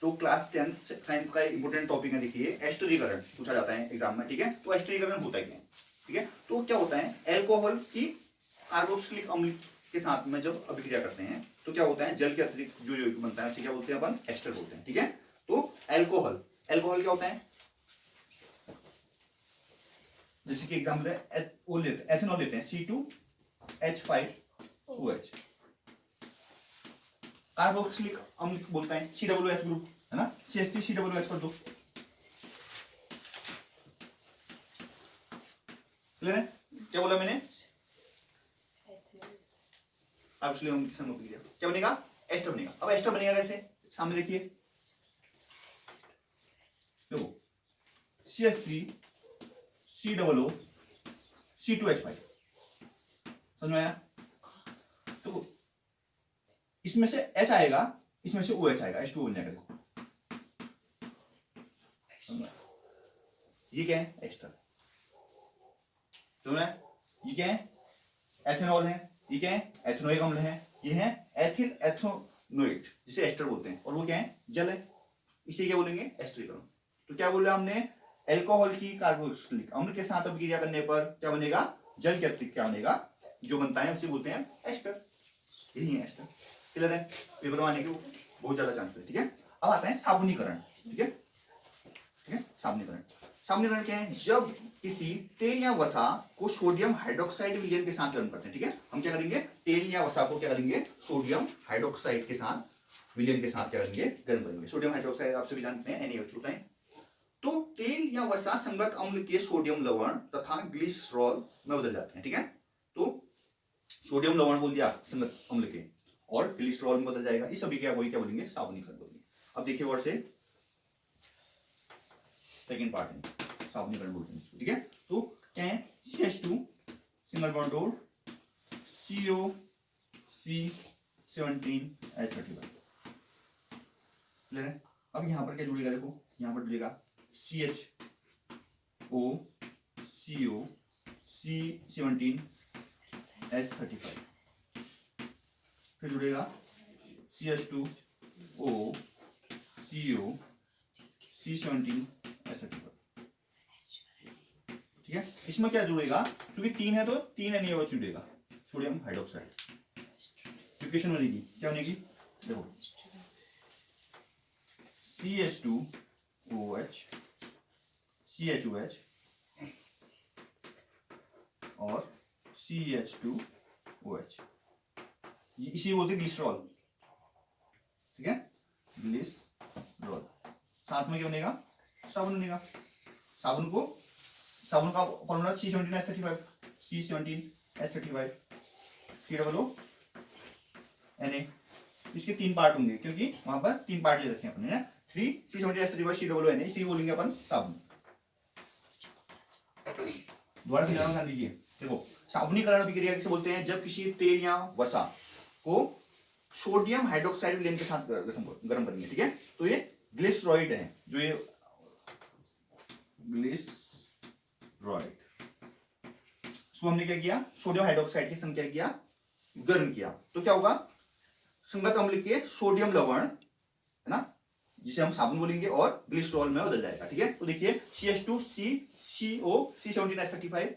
तो class 10 science का important topic है, देखिए एस्टरीकरण पूछा जाता है एग्जाम में, ठीक है। तो एस्टरीकरण होता है क्या, ठीक है। तो क्या होता है, एल्कोहल की कार्बोक्सिलिक अम्ल के साथ में जब अभिक्रिया करते हैं तो क्या होता है, जल के अतिरिक्त जो यौगिक बनता है उसे क्या बोलते हैं अपन, एस्टर बोलते हैं, ठीक है। तो एल्कोहल, एल्कोहल क्या होता है, जैसे कि एग्जाम्पल है एथेनॉल लेते हैं C2H5OH, कार्बोक्सिलिक अम्ल बोलता है COOH ग्रुप, है ना, CH3COOH कर दो, क्लियर है। क्या बोला मैंने, अब इसलिए हम किसान क्या बनेगा, एस्टर बनेगा। अब एस्टर बनेगा कैसे, सामने देखिए, देखो CH3COOC2H5, समझ में आया। तो इसमें से H आएगा, इसमें से OH आएगा, H2O बन जाएगा, देखो ये क्या है, एस्टर, समझ में, ये क्या है, एथेनॉल है, ये क्या है, एथेनोइक अम्ल है, ये है एथिल एथोनोएट जिसे एस्टर बोलते हैं, और वो क्या है, जल है, इसे क्या बोलेंगे, एस्टरीकरण। तो क्या बोला हमने, एल्कोहल की कार्बोक्सिलिक अम्ल के साथ अभिक्रिया करने पर क्या बनेगा, जल के अतिरिक्त क्या बनेगा, जो बनता है उसे बोलते हैं एस्टर, यही है एस्टर, क्लियर है। पेपर में आने के बहुत ज्यादा चांस है, ठीक है। अब आता है साबुनीकरण, ठीक है, ठीक है। साबुनीकरण, साबुनीकरण क्या है, जब किसी तेल या वसा को सोडियम हाइड्रोक्साइड विलयन के साथ गर्म करते हैं, ठीक है। हम क्या करेंगे, तेल या वसा को क्या करेंगे, सोडियम हाइड्रोक्साइड के साथ विलयन के साथ क्या करेंगे, गर्म करेंगे। सोडियम हाइड्रोक्साइड आप सभी जानते हैं NaOH होता है। तो तेल या वसा संगत अम्ल के सोडियम लवण तथा ग्लिसरॉल में बदल जाते हैं, ठीक है। तो सोडियम लवण बोल दिया संगत अम्ल के, और ग्लिसरॉल में बदल जाएगा, इस सभी क्या वही क्या बोलेंगे, साबुनीकरण बोलेंगे। अब देखिए और से सेकंड पार्ट है, साबुनीकरण बोलते हैं, ठीक है। तो क्या है, CH2 सिंगल बॉन्ड और COC17H35, क्लियर है। अब यहां पर क्या जुड़ेगा, देखो यहां पर जुड़ेगा CHOCOC17H35, फिर जुड़ेगा CH2OCOC17H35, ठीक है। इसमें क्या जुड़ेगा, क्योंकि 3 है तो 3 NaOH जुड़ेगा, सोडियम हाइड्रोक्साइड, इक्वेशन बनेगी क्या बनेगी, देखो CH2OH CHOH और CH2OH, इसी बोलते हैं ग्लिसरॉल, ठीक है, ग्लिसरॉल। साथ में क्या बनेगा, साबुन बनेगा। साबुन का formula C17H35, C17H35 COO Na, इसके 3 पार्ट होंगे क्योंकि वहां पर 3 पार्ट ले रखे हैं अपने, 3 C17H35 COO Na, इसी बोलेंगे अपन साबुन। दोबारा समझाना, ध्यान दीजिए, देखो साबुनीकरण अभिक्रिया किसे बोलते हैं, जब किसी तेल या वसा को सोडियम हाइड्रोक्साइड विलयन के साथ गर्म करेंगे, ठीक है। तो ये ग्लिसरॉइड है, जो ये ग्लिसरॉइड, इसको हमने क्या किया, सोडियम हाइड्रोक्साइड के संग क्या किया, गर्म किया, तो क्या होगा, संगत अम्ल के सोडियम लवण, है ना, जिसे हम साबुन बोलेंगे, और ग्लिसरॉल में बदल जाएगा, ठीक है। तो देखिए CH2COC17H35,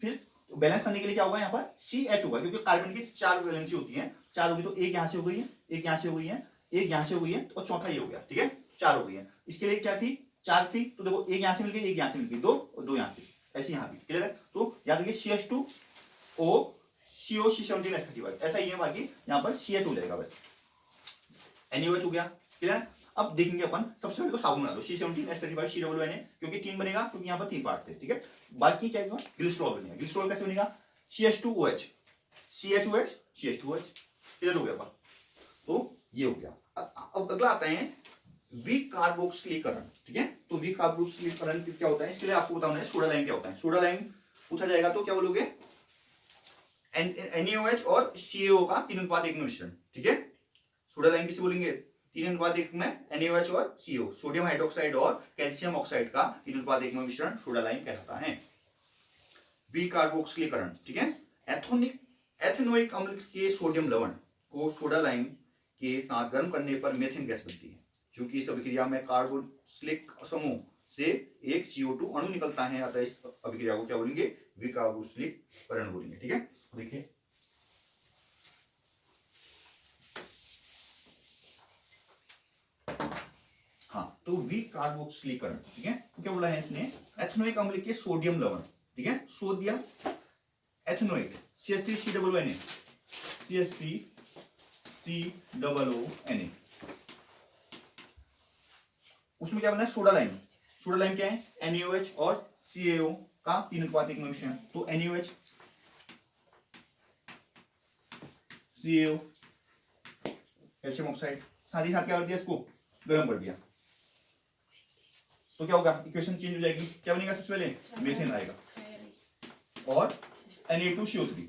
फिर बैलेंस करने के लिए क्या होगा, यहाँ पर CH होगा, क्योंकि कार्बन की 4 वैलेंसी होती है, 4 होगी, तो एक यहां से हो गई है, एक यहां से हो गई है, एक यहां से हो गई है, और चौथा ये हो गया, ठीक है, 4 हो गई है। इसके लिए क्या थी, 4 थी, तो देखो एक यहां से मिल गई, एक यहां से मिल गई, 2 और 2 यहां से, ऐसे यहां भी, क्लियर है। तो याद रखिए CH2OCOC17H35 ऐसा ही है, बाकी यहाँ पर CH हो जाएगा, बस NaOH हो गया, क्लियर। अब देखेंगे अपन, सबसे पहले तो साबुन बना दो, C17H35 COO Na, क्योंकि 3 बनेगा, क्योंकि यहाँ पर 3 पार्ट थे, ठीक है। बाकी क्या होगा, ग्लिसरॉल बनेगा। ग्लिसरॉल कैसे बनेगा, CH2OH CHOH CH2OH, क्लियर हो गया अपन, तो ये हो गया। अब अगला आता है विकार्बोक्सिलीकरण, ठीक है। तो विकार्बोक्सिलीकरण क्या होता है, इसके लिए आपको बताना है सोडा लाइम क्या होता है। सोडा लाइम पूछा जाएगा तो क्या बोलोगे, NaOH और CaO का 3:1 में मिश्रण, ठीक है। सोडा लाइम किसे बोलेंगे, 3:1 में NaOH और CO, सोडियम हाइड्रोक्साइड और कैल्शियम ऑक्साइड का 3:1 में मिश्रण सोडा लाइम कहलाता है। विकार्बोक्सिलीकरण, ठीक है, एथेनोइक अम्ल के सोडियम लवण को सोडा लाइम के साथ गर्म करने पर मेथेन गैस बनती है, चूंकि इस अभिक्रिया में कार्बोक्सिलिक समूह से एक CO2 अणु निकलता है, अतः इस अभिक्रिया को क्या बोलेंगे? विकार्बोक्सिलीकरण बोलेंगे। ठीक है, देखिए हाँ, तो विकार्बोक्सिलीकरण। ठीक है, तो क्या बोला है इसने? एथेनोइक अम्ल के सोडियम लवण, ठीक है, सोडियम एथेनोइक CH3COONA, CH3COONA, उसमें क्या बना है? Soda lime. सोडा लाइम क्या है? NaOH और CaO का 3:1 में मिश्रण। तो NaOH CaO कैल्शियम ऑक्साइड, साथ ही साथ क्या कर दिया? इसको गर्म कर दिया, तो क्या होगा? इक्वेशन चेंज हो जाएगी। क्या बनेगा? सबसे पहले मीथेन आएगा और Na2CO3,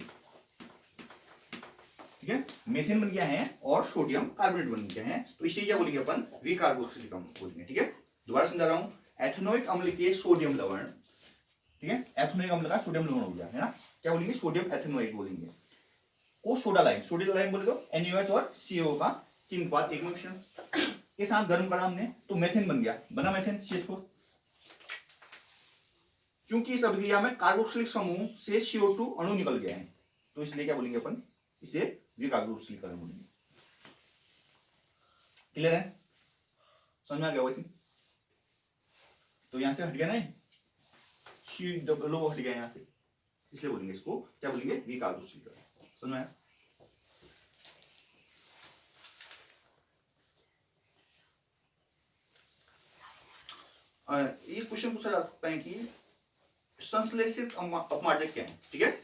ठीक है, मीथेन बन गया है और सोडियम कार्बोनेट बन गया है। तो इसे क्या बोलेंगे अपन? विकार्बोक्सिलिक अम्ल बोलेंगे। ठीक है, दोबारा समझा रहा हूं, एथेनोइक अम्ल के सोडियम लवण, ठीक है, एथेनोइक अम्ल का सोडियम लवण हो गया है ना, क्या बोलेंगे? सोडियम एथेनोइक बोलेंगे। को सोडा लाइम बोले तो NaOH और CaO का 3:1 में मिश्रण के साथ गर्म करा हमने, तो मेथेन बन गया, बना मेथेन CH4। क्योंकि इस अभिक्रिया में कार्बोक्सिलिक समूह से CO2 अणु निकल गया है, तो इसलिए क्या बोलेंगे अपन? इसे विकार्बोक्सिलीकरण बोलेंगे। क्लियर है? समझ में आ गया होगा? तो यहां से हट गया ना, COO हट गया यहां से, इसलिए बोलेंगे इसको क्या बोलेंगे? विकार्बोक्सिलीकरण। समझ में आया? ये क्वेश्चन पूछा जा सकता है कि संश्लेषित अपमार्जक क्या है? ठीक है,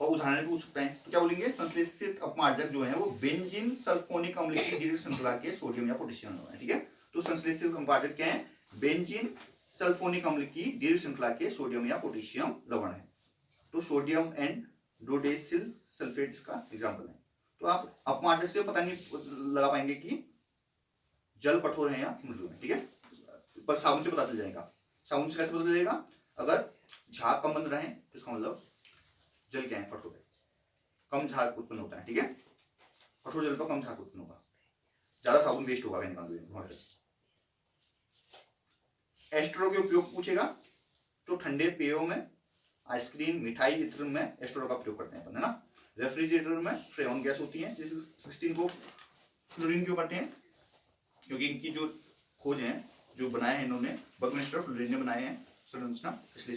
और उदाहरण पूछ सकते हैं, तो क्या बोलेंगे? संश्लेषित अपमार्जक जो है वो बेंजीन सल्फोनिक अम्ल की दीर्घ श्रृंखला के सोडियम या पोटेशियम है। ठीक है, तो संश्लेषित अपमार्जक क्या है? बेंजीन सल्फोनिक अम्ल की दीर्घ श्रृंखला के सोडियम या पोटेशियम लवण है। तो सोडियम एंड डोडेसिल सल्फेट इसका एग्जाम्पल है। तो आप अपमार्जक से पता नहीं लगा पाएंगे कि जल कठोर है या मृदु है। ठीक है, पर साबुन से पता चल जाएगा। साबुन से कैसे पता चलेगा? अगर झाग कम बन रहे हैं तो इसका मतलब जल क्या है? कठोर है, कम झाग उत्पन्न होता है। ठीक है, कठोर जल का कम झाग उत्पन्न होगा, ज्यादा साबुन वेस्ट होगा निकालने। एस्ट्रो के उपयोग पूछेगा तो ठंडे पेयों में, आइसक्रीम, मिठाई इत्र में एस्ट्रो का प्रयोग करते हैं अपन, है ना। रेफ्रिजरेटर में फ्रेऑन गैस होती है। C16 को फ्लोरीन क्यों करते हैं? क्योंकि इनकी जो खोज है, जो बनाए हैं इन्होंने, बकमिस्टर फ्लोरीन ने बनाए हैं संरचना, इसलिए